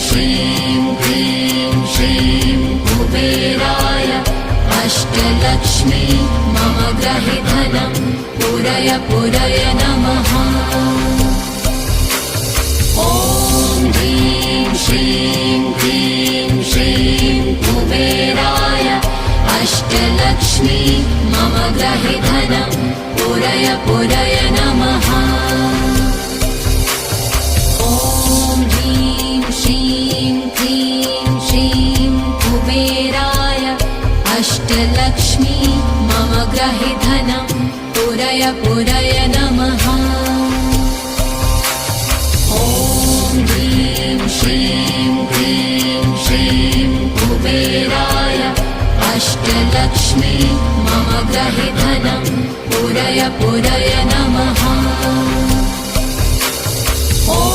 श्रीं क्लीं श्रीं कुबेराय अष्टलक्ष्मी मम गृहे धनं पूरय पूरय नमः। ॐ ह्रीं श्रीं क्लीं श्रीं कुबेराय अष्टलक्ष्मी मम गृहे धनं पूरय पूरय नमः। ॐ ह्रीं श्रीं क्लीं श्रीं कुबेराय अष्टलक्ष्मी मम गृहे धनं पूरय पूरय नमः। ॐ ह्रीं श्रीं क्लीं श्रीं कुबेराय अष्टलक्ष्मी मम गृहे धनं पूरय पूरय नमः।